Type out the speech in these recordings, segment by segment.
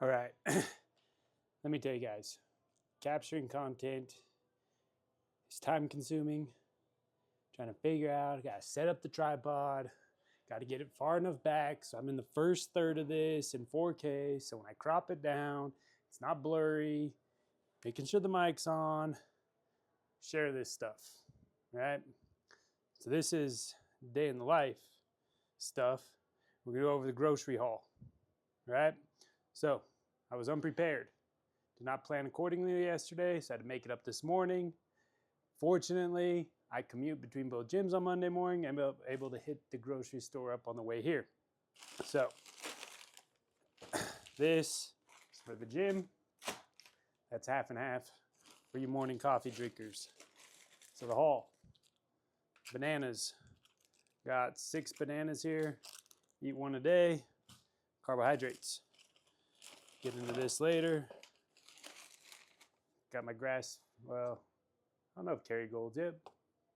All right, let me tell you guys, capturing content is time consuming. Trying to figure out, I gotta set up the tripod, gotta get it far enough back so I'm in the first third of this in 4K, so when I crop it down, it's not blurry, making sure the mic's on, share this stuff, right? So this is day in the life stuff. We're gonna go over the grocery haul, right? So I was unprepared. Did not plan accordingly yesterday, so I had to make it up this morning. Fortunately, I commute between both gyms on Monday morning and I'm able to hit the grocery store up on the way here. So this is for the gym. That's half and half for you morning coffee drinkers. So the haul, bananas. Got 6 bananas here. Eat 1 a day. Carbohydrates. Get into this later. Got my grass, well, I don't know if Kerrygold's it.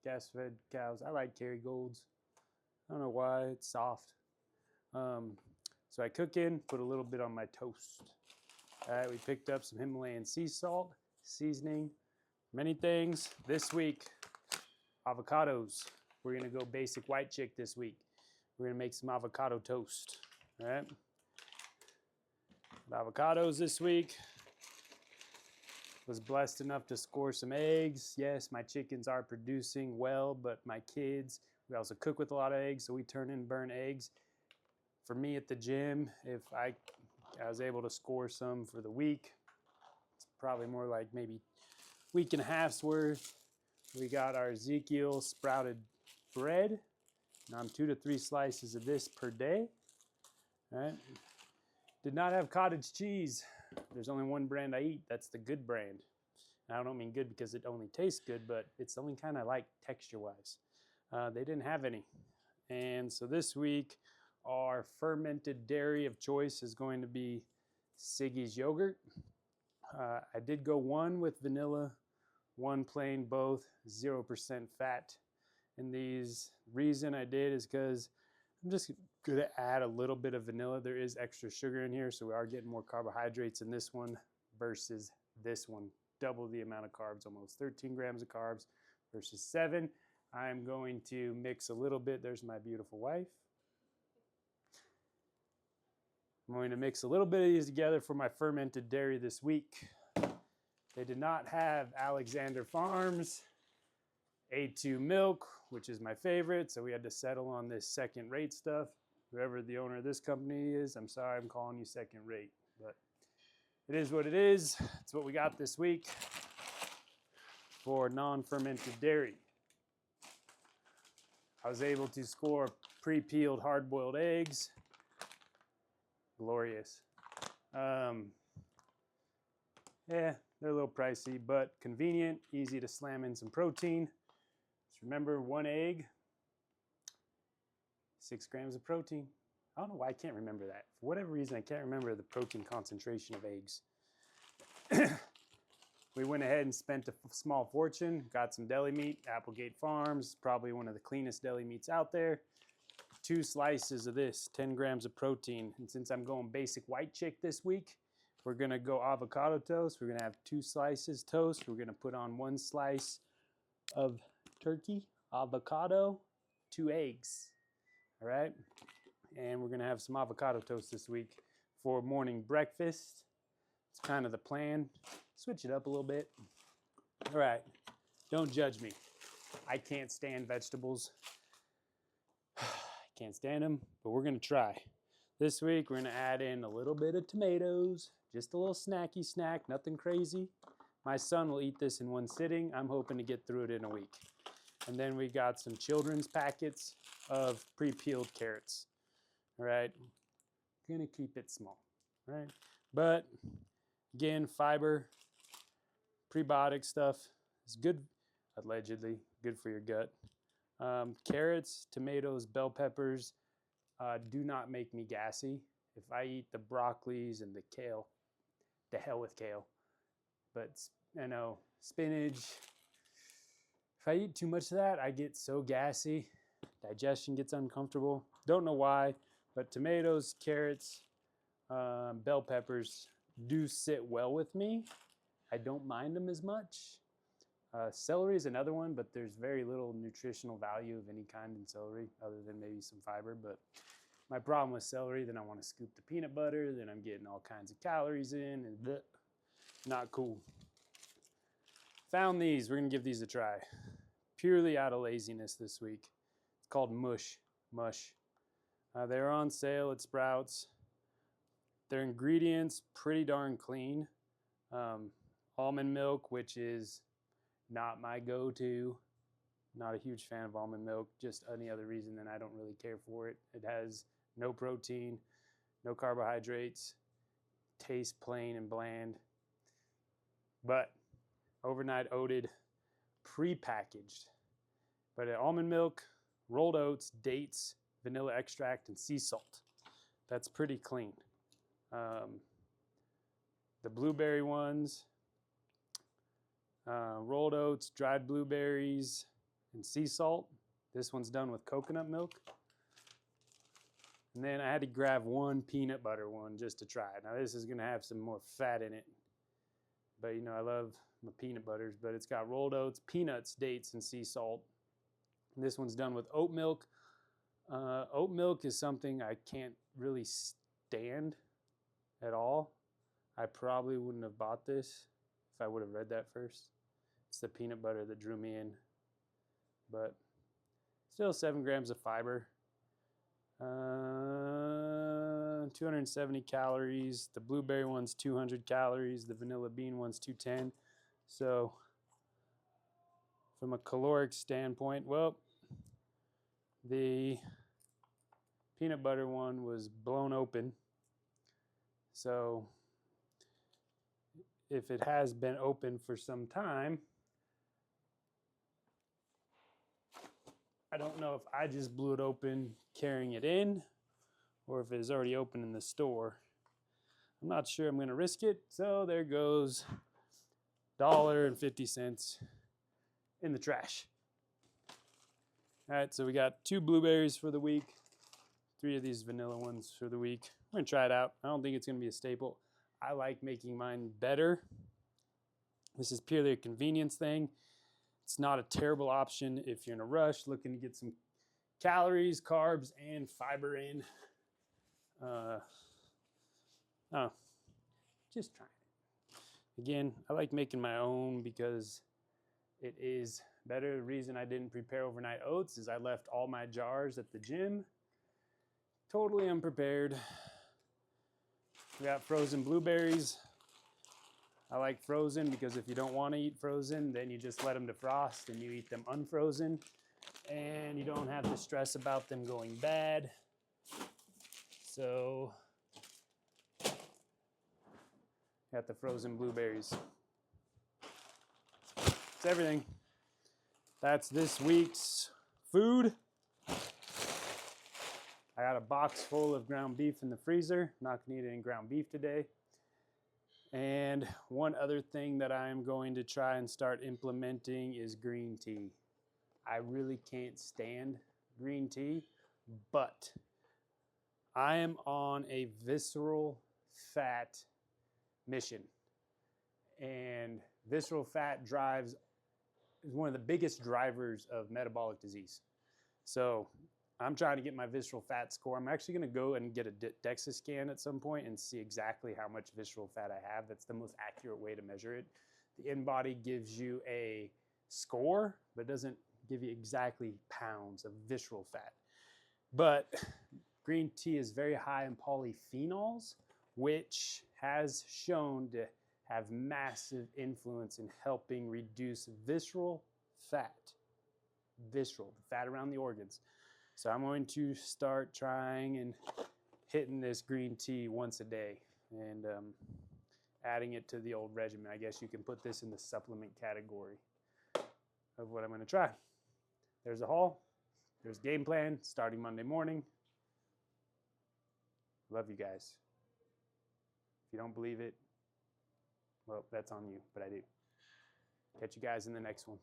Grass-fed cows. I like Kerrygolds. I don't know why. It's soft. So I cook in, put a little bit on my toast. All right, we picked up some Himalayan sea salt, seasoning, many things. This week, avocados. We're gonna go basic white chick this week. We're gonna make some avocado toast. All right. Avocados this week. Was blessed enough to score some eggs. Yes, my chickens are producing well, but my kids, we also cook with a lot of eggs, so we turn and burn eggs. For me at the gym, if I was able to score some for the week, it's probably more like maybe week and a half's worth. We got our Ezekiel sprouted bread. And I'm 2 to 3 slices of this per day. All right. Did not have cottage cheese. There's only one brand I eat. That's the Good brand. And I don't mean good because it only tastes good, but it's the only kind I like texture-wise. They didn't have any. And so this week, our fermented dairy of choice is going to be Siggi's yogurt. I did go 1 with vanilla, 1 plain, both 0% fat. And these reason I did is because I'm just going to add a little bit of vanilla. There is extra sugar in here, so we are getting more carbohydrates in this one versus this one. Double the amount of carbs, almost 13 grams of carbs versus 7. I'm going to mix a little bit. There's my beautiful wife. I'm going to mix a little bit of these together for my fermented dairy this week. They did not have Alexander Farms A2 milk, which is my favorite, so we had to settle on this second rate stuff. Whoever the owner of this company is, I'm sorry I'm calling you second rate, but it is what it is. It's what we got this week for non-fermented dairy. I was able to score pre-peeled hard-boiled eggs. Glorious. Yeah, they're a little pricey, but convenient, easy to slam in some protein. Just remember, 1 egg, 6 grams of protein. I don't know why I can't remember that. For whatever reason, I can't remember the protein concentration of eggs. We went ahead and spent a small fortune, got some deli meat, Applegate Farms, probably one of the cleanest deli meats out there. 2 slices of this, 10 grams of protein. And since I'm going basic white chick this week, we're gonna go avocado toast. We're gonna have 2 slices toast. We're gonna put on 1 slice of turkey, avocado, 2 eggs. All right. And we're gonna have some avocado toast this week for morning breakfast. It's kind of the plan. Switch it up a little bit. All right. Don't judge me. I can't stand vegetables. I can't stand them, but we're gonna try. This week, we're gonna add in a little bit of tomatoes, just a little snacky snack, nothing crazy. My son will eat this in 1 sitting. I'm hoping to get through it in a week. And then we got some children's packets of pre-peeled carrots. All right, gonna keep it small, right? But again, fiber, prebiotic stuff is good, allegedly good for your gut. Carrots, tomatoes, bell peppers do not make me gassy. If I eat the broccolis and the kale, to hell with kale. But you know, spinach, if I eat too much of that, I get so gassy. Digestion gets uncomfortable. Don't know why, but tomatoes, carrots, bell peppers, do sit well with me. I don't mind them as much. Celery is another one, but there's very little nutritional value of any kind in celery other than maybe some fiber. But my problem with celery, then I want to scoop the peanut butter, then I'm getting all kinds of calories in, and bleh, not cool. Found these. We're going to give these a try. Purely out of laziness this week. It's called Mush. They're on sale at Sprouts. Their ingredients, pretty darn clean. Almond milk, which is not my go-to. Not a huge fan of almond milk, just any other reason than I don't really care for it. It has no protein, no carbohydrates, tastes plain and bland. But overnight oated, pre-packaged. But almond milk, rolled oats, dates, vanilla extract, and sea salt. That's pretty clean. The blueberry ones, rolled oats, dried blueberries, and sea salt. This one's done with coconut milk. And then I had to grab one peanut butter one just to try it. Now this is gonna have some more fat in it. But you know, I love my peanut butters, but it's got rolled oats, peanuts, dates, and sea salt. And this one's done with oat milk. Oat milk is something I can't really stand at all. I probably wouldn't have bought this if I would have read that first. It's the peanut butter that drew me in. But still 7 grams of fiber. 270 calories. The blueberry one's 200 calories. The vanilla bean one's 210. So from a caloric standpoint, well, the peanut butter one was blown open. So if it has been open for some time, I don't know if I just blew it open carrying it in or if it is already open in the store. I'm not sure I'm going to risk it. So there goes $1.50 in the trash. All right, so we got 2 blueberries for the week, 3 of these vanilla ones for the week. I'm going to try it out. I don't think it's going to be a staple. I like making mine better. This is purely a convenience thing. It's not a terrible option if you're in a rush, looking to get some calories, carbs, and fiber in. Just trying it. Again, I like making my own because it is better. The reason I didn't prepare overnight oats is I left all my jars at the gym. Totally unprepared. We got frozen blueberries. I like frozen because if you don't want to eat frozen, then you just let them defrost and you eat them unfrozen. And you don't have to stress about them going bad. So, got the frozen blueberries. That's everything. That's this week's food. I got a box full of ground beef in the freezer. Not gonna eat any ground beef today. And one other thing that I'm going to try and start implementing is green tea. I really can't stand green tea, but I am on a visceral fat mission. And visceral fat is one of the biggest drivers of metabolic disease. So I'm trying to get my visceral fat score. I'm actually going to go and get a DEXA scan at some point and see exactly how much visceral fat I have. That's the most accurate way to measure it. The InBody gives you a score, but doesn't give you exactly pounds of visceral fat. But green tea is very high in polyphenols, which has shown to have massive influence in helping reduce visceral fat. Visceral, the fat around the organs. So I'm going to start trying and hitting this green tea once a day and adding it to the old regimen. I guess you can put this in the supplement category of what I'm going to try. There's a haul. There's a game plan starting Monday morning. Love you guys. If you don't believe it, well, that's on you, but I do. Catch you guys in the next one.